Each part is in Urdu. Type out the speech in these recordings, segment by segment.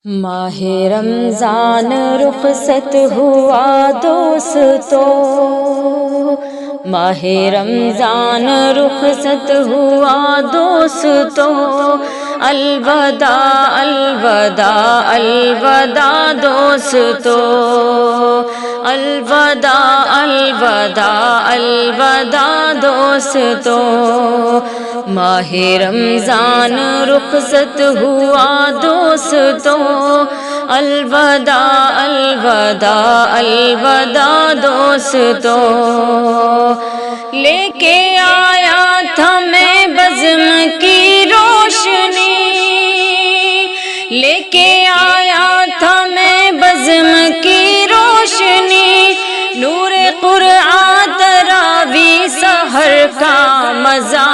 ماہ رمضان رخصت ہوا دوستو، ماہ رمضان رخصت ہوا دوستو، الوداع الوداع الوداع دوستو، الوداع الوداع الوداع دوستو، ماہ رمضان رخصت ہوا دوستو، الوداع الوداع الوداع دوستو، لے کے آیا تھا میں بزم کی روشنی، لے کے آیا تھا میں بزم کی روشنی، نور قرآن تراوی سحر کا مزہ،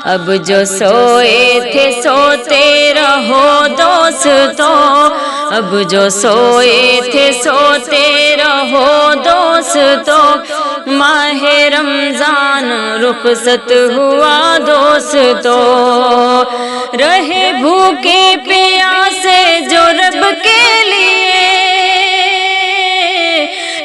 اب جو سوئے تھے سوتے رہو دوستو، اب جو سوئے تھے سوتے رہو دوستو، ماہ رمضان رخصت ہوا دوستو، رہے بھوکے پیاسے جو رب کے لیے،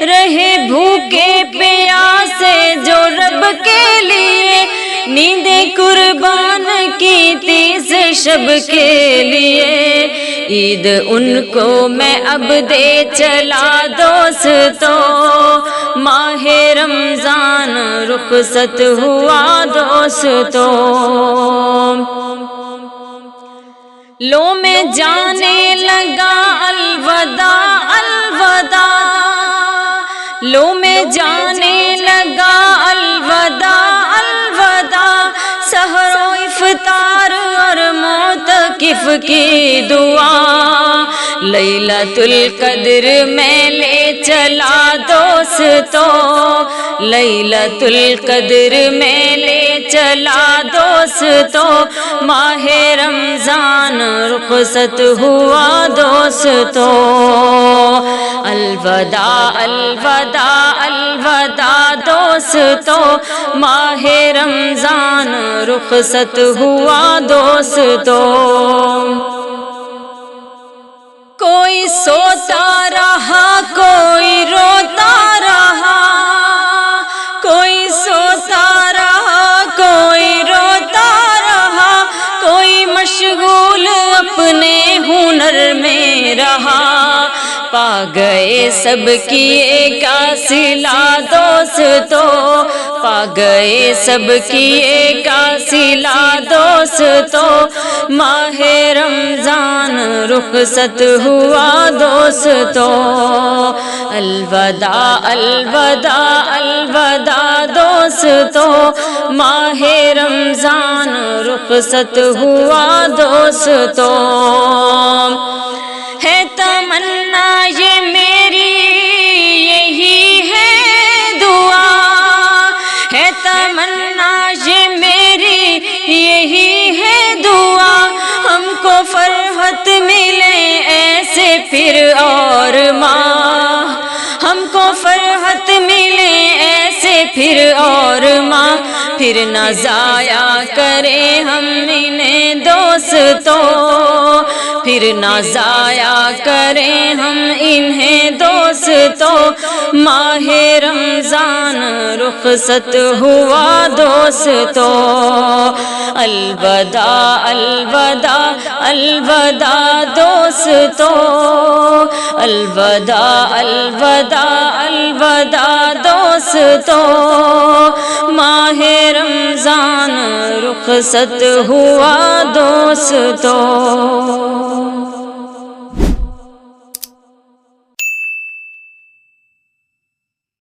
رہے بھوکے پیاسے جو رب کے لیے، نیندیں قربان کی تیس شب کے لیے، عید ان کو میں اب دے چلا دوستو، ماہ رمضان رخصت ہوا دوستو، لو میں جانے لگا الوداع الوداع، لو میں جانے لگا الوداع الوداع، سحر و افطار اور معتکف کی دعا، لیلۃ القدر میں لے چلا دوستو، لیلۃ القدر میں لے چلا دوستو، ماہ رمضان رخصت ہوا دوستو، الوداع الوداع الوداع دوستو، ماہ رمضان رخصت ہوا دوستو، کوئی سوتا رہا کوئی روتا رہا، کوئی سوتا رہا کوئی روتا رہا، کوئی مشغول اپنے ہنر میں رہا، پا گئے سب کیے کا صلہ دوستو، پا گئے سب کیے کا صلہ دوستو، ماہ رمضان رخصت ہوا دوستو، الوداع الوداع الوداع دوستو، ماہ رمضان رخصت ہوا دوستو، ہے تمنا یہ میری یہی ہے دعا، ہے تمنا یہ میری یہی ہے دعا، ہم کو فرحت ملے ایسے پھر اور ماہ، ہم کو فرحت ملے ایسے پھر اور ماہ، پھر نہ ضائع کریں ہم انہیں دوستو، پھر نہ ضائع کریں ہم انہیں دوستو، ماہ رمضان رخصت ہوا دوستو، الوداع الوداع الوداع دوستو، الوداع الوداع الوداع دوستو، ماہ رمضان رخصت ہوا دوستو۔